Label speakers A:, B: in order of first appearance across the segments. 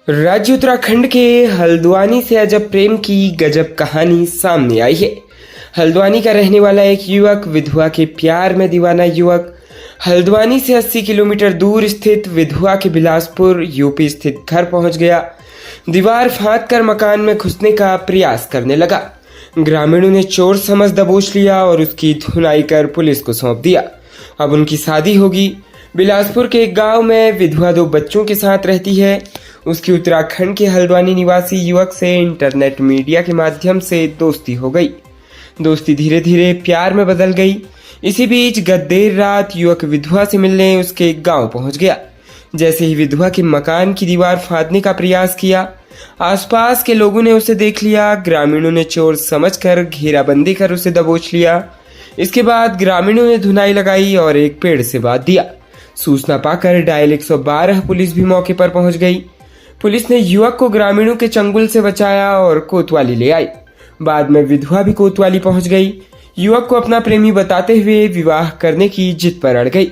A: राज्य उत्तराखंड के हल्द्वानी से अजब प्रेम की गजब कहानी सामने आई है। हल्द्वानी का रहने वाला एक युवक विधवा के प्यार में दीवाना युवक हल्द्वानी से 80 किलोमीटर दूर स्थित विधवा के बिलासपुर यूपी स्थित घर पहुंच गया। दीवार फांद कर मकान में घुसने का प्रयास करने लगा। ग्रामीणों ने चोर समझ दबोच लिया और उसकी धुनाई कर पुलिस को सौंप दिया। अब उनकी शादी होगी। बिलासपुर के एक गांव में विधवा 2 बच्चों के साथ रहती है। उसकी उत्तराखंड के हल्द्वानी निवासी युवक से इंटरनेट मीडिया के माध्यम से दोस्ती हो गई। दोस्ती धीरे धीरे प्यार में बदल गई। इसी बीच गत देर रात युवक विधवा से मिलने उसके गांव पहुंच गया। जैसे ही विधवा के मकान की दीवार फांदने का प्रयास किया, आसपास के लोगों ने उसे देख लिया। ग्रामीणों ने चोर समझकर घेराबंदी कर उसे दबोच लिया। इसके बाद ग्रामीणों ने धुनाई लगाई और एक पेड़ से बांध दिया। सूचना पाकर डायल 112 पुलिस भी मौके पर पहुंच गई। पुलिस ने युवक को ग्रामीणों के चंगुल से बचाया और कोतवाली ले आई। बाद में विधवा भी कोतवाली पहुंच गई। युवक को अपना प्रेमी बताते हुए विवाह करने की जिद पर अड़ गई।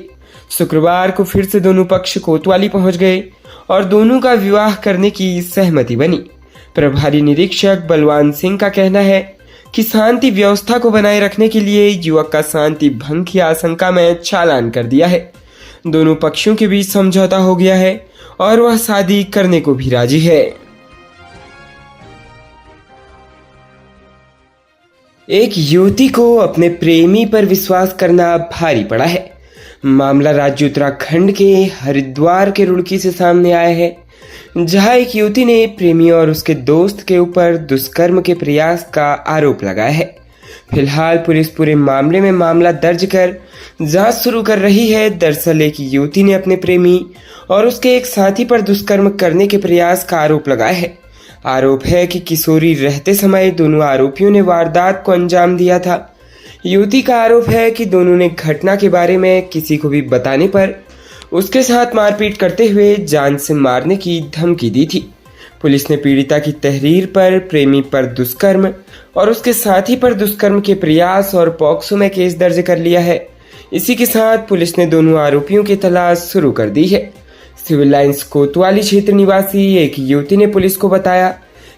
A: शुक्रवार को फिर से दोनों पक्ष कोतवाली पहुंच गए और दोनों का विवाह करने की सहमति बनी। प्रभारी निरीक्षक बलवान सिंह का कहना है कि शांति व्यवस्था को बनाए रखने के लिए युवक का शांति भंग की आशंका में चालान कर दिया है। दोनों पक्षों के बीच समझौता हो गया है और वह शादी करने को भी राजी है। एक युवती को अपने प्रेमी पर विश्वास करना भारी पड़ा है। मामला राज्य उत्तराखंड के हरिद्वार के रुड़की से सामने आया है, जहां एक युवती ने प्रेमी और उसके दोस्त के ऊपर दुष्कर्म के प्रयास का आरोप लगाया है। फिलहाल पुलिस पूरे मामले में मामला दर्ज कर जांच शुरू कर रही है। दरअसल एक युवती ने अपने प्रेमी और उसके एक साथी पर दुष्कर्म करने के प्रयास का आरोप लगाया है। आरोप है कि किशोरी रहते समय दोनों आरोपियों ने वारदात को अंजाम दिया था। युवती का आरोप है कि दोनों ने घटना के बारे में किसी को भी बताने पर उसके साथ मारपीट करते हुए जान से मारने की धमकी दी थी। पुलिस ने पीड़िता की तहरीर पर प्रेमी पर दुष्कर्म और उसके साथी पर दुष्कर्म के प्रयास और पॉक्सो में केस दर्ज कर लिया है। इसी के साथ पुलिस ने दोनों आरोपियों की तलाश शुरू कर दी है। सिविल लाइंस कोतवाली क्षेत्र निवासी एक युवती ने पुलिस को बताया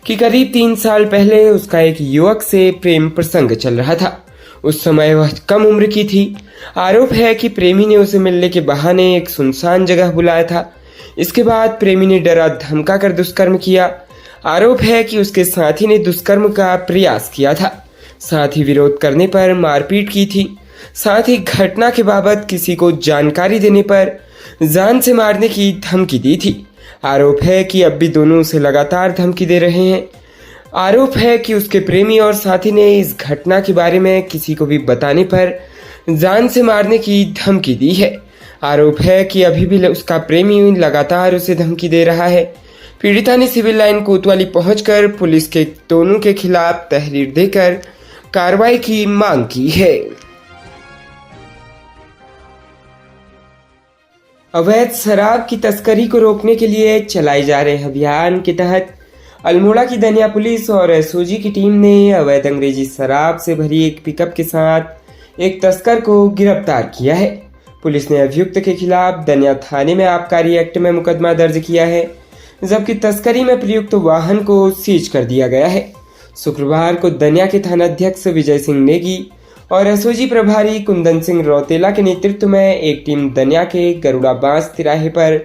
A: कि करीब 3 साल पहले उसका एक युवक से प्रेम प्रसंग चल रहा था। उस समय वह कम उम्र की थी। आरोप है कि प्रेमी ने उसे मिलने के बहाने एक सुनसान जगह बुलाया था। इसके बाद प्रेमी ने डरा धमका कर दुष्कर्म किया। आरोप है कि उसके साथी ने दुष्कर्म का प्रयास किया था, साथ ही विरोध करने पर मारपीट की थी। साथ ही घटना के बाबत किसी को जानकारी देने पर जान से मारने की धमकी दी थी। आरोप है कि अब भी दोनों उसे लगातार धमकी दे रहे हैं। आरोप है कि उसके प्रेमी और साथी ने इस घटना के बारे में किसी को भी बताने पर जान से मारने की धमकी दी है। आरोप है कि अभी भी उसका प्रेमी लगातार उसे धमकी दे रहा है। पीड़िता ने सिविल लाइन कोतवाली पहुंचकर पुलिस के दोनों के खिलाफ तहरीर देकर कार्रवाई की मांग की है। अवैध शराब की तस्करी को रोकने के लिए चलाए जा रहे अभियान के तहत अल्मोड़ा की दनिया पुलिस और एसओजी की टीम ने अवैध अंग्रेजी शराब से भरी एक पिकअप के साथ एक तस्कर को गिरफ्तार किया है। पुलिस ने अभियुक्त के खिलाफ दनिया थाने में आबकारी एक्ट में मुकदमा दर्ज किया है, जबकि तस्करी में प्रयुक्त वाहन को सीज कर दिया गया है। शुक्रवार को दनिया के थानाध्यक्ष विजय सिंह नेगी और एसओजी प्रभारी कुंदन सिंह रौतेला के नेतृत्व में एक टीम दनिया के गरुड़ा बांस तिराहे पर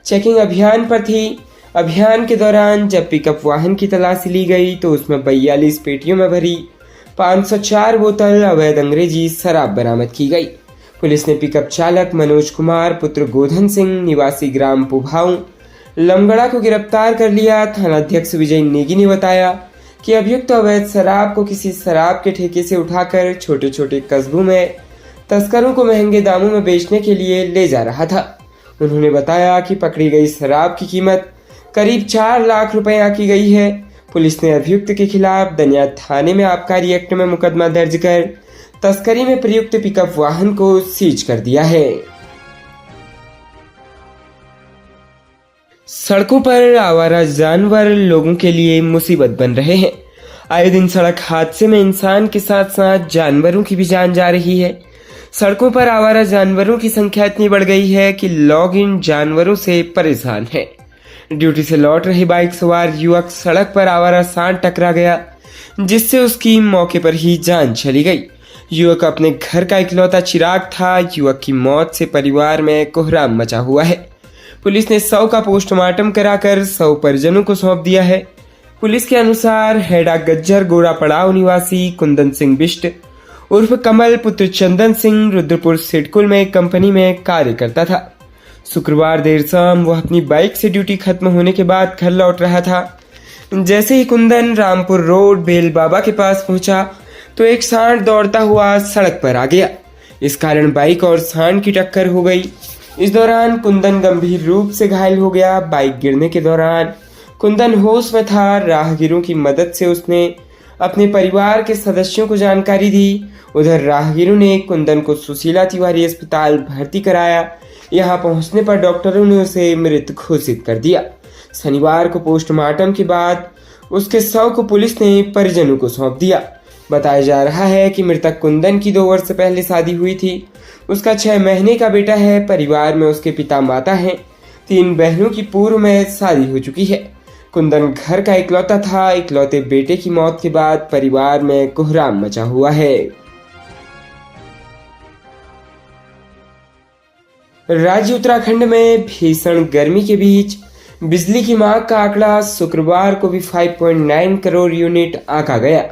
A: चेकिंग अभियान पर थी। अभियान के दौरान जब पिकअप वाहन की तलाशी ली गई तो उसमें 42 पेटियों में भरी 504 बोतल अवैध अंग्रेजी शराब बरामद की गई। पुलिस ने पिकअप चालक मनोज कुमार पुत्र गोधन सिंह निवासी ग्राम पुभाऊ लमगड़ा को गिरफ्तार कर लिया। थानाध्यक्ष विजय नेगी ने बताया कि अभियुक्त अवैध शराब को किसी शराब के ठेके से उठाकर छोटे छोटे कस्बों में तस्करों को महंगे दामों में बेचने के लिए ले जा रहा था। उन्होंने बताया कि पकड़ी गई शराब की कीमत करीब 4 लाख रुपए आंकी गई है। पुलिस ने अभियुक्त के खिलाफ दनिया थाने में आबकारी एक्ट में मुकदमा दर्ज कर तस्करी में प्रयुक्त पिकअप वाहन को सीज कर दिया है। सड़कों पर आवारा जानवर लोगों के लिए मुसीबत बन रहे हैं। आए दिन सड़क हादसे में इंसान के साथ साथ जानवरों की भी जान जा रही है। सड़कों पर आवारा जानवरों की संख्या इतनी बढ़ गई है कि लोग इन जानवरों से परेशान हैं। ड्यूटी से लौट रही बाइक सवार युवक सड़क पर आवारा सांड टकरा गया, जिससे उसकी मौके पर ही जान चली गई। युवक अपने घर का इकलौता चिराग था। युवक की मौत से परिवार में कोहराम मचा हुआ है। पुलिस ने शव का पोस्टमार्टम कराकर शव परिजनों को सौंप दिया है। पुलिस के अनुसार हेडा गज्जर गोरा पड़ाव निवासी कुंदन सिंह बिष्ट उर्फ कमल पुत्र चंदन सिंह रुद्रपुर सिडकुल में कंपनी में कार्य करता था। शुक्रवार देर शाम वह अपनी बाइक से ड्यूटी खत्म होने के बाद घर लौट रहा था। जैसे ही कुंदन रामपुर रोड बेल बाबा के पास पहुंचा तो एक सांड दौड़ता हुआ सड़क पर आ गया। इस कारण बाइक और सांड की टक्कर हो गई। इस दौरान कुंदन गंभीर रूप से घायल हो गया। बाइक गिरने के दौरान कुंदन होश में था। राहगीरों की मदद से उसने अपने परिवार के सदस्यों को जानकारी दी। उधर राहगीरों ने कुंदन को सुशीला तिवारी अस्पताल भर्ती कराया। यहां पहुंचने पर डॉक्टरों ने उसे मृत घोषित कर दिया। शनिवार को पोस्टमार्टम के बाद उसके शव को पुलिस ने परिजनों को सौंप दिया। बताया जा रहा है कि मृतक कुंदन की 2 वर्ष पहले शादी हुई थी। उसका 6 महीने का बेटा है। परिवार में उसके पिता माता हैं। 3 बहनों की पूर्व में शादी हो चुकी है। कुंदन घर का इकलौता था। इकलौते बेटे की मौत के बाद परिवार में कोहराम मचा हुआ है। राज्य उत्तराखंड में भीषण गर्मी के बीच बिजली की मांग का आंकड़ा शुक्रवार को भी 5.9 करोड़ यूनिट आंका गया।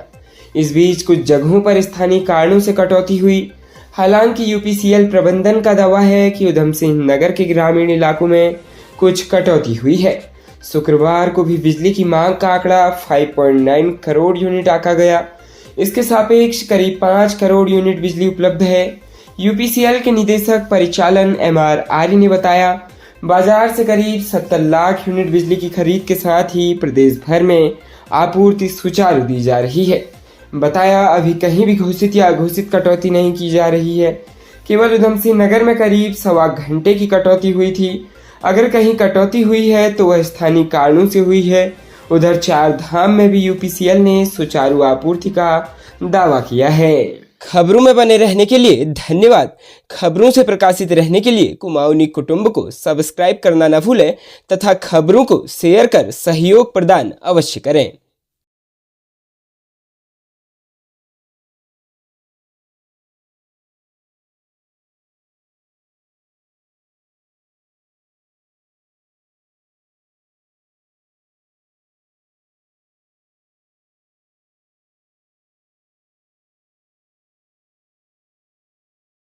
A: इस बीच कुछ जगहों पर स्थानीय कारणों से कटौती हुई। हालांकि यूपीसीएल प्रबंधन का दावा है कि उधम सिंह नगर के ग्रामीण इलाकों में कुछ कटौती हुई है। शुक्रवार को भी बिजली की मांग का आंकड़ा 5.9 करोड़ यूनिट आंका गया। इसके सापेक्ष करीब 5 करोड़ यूनिट बिजली उपलब्ध है। यूपीसीएल के निदेशक परिचालन MR आर्य ने बताया, बाजार से करीब 70 लाख यूनिट बिजली की खरीद के साथ ही प्रदेश भर में आपूर्ति सुचारू दी जा रही है। बताया, अभी कहीं भी घोषित या अघोषित कटौती नहीं की जा रही है। केवल उधम सिंह नगर में करीब 1.25 घंटे की कटौती हुई थी। अगर कहीं कटौती हुई है तो वह स्थानीय कारणों से हुई है। उधर 4 धाम में भी यूपीसीएल ने सुचारू आपूर्ति का दावा किया है। खबरों में बने रहने के लिए धन्यवाद। खबरों से प्रकाशित रहने के लिए कुमाऊनी कुटुंब को सब्सक्राइब करना न भूलें तथा खबरों को शेयर कर सहयोग प्रदान अवश्य करें।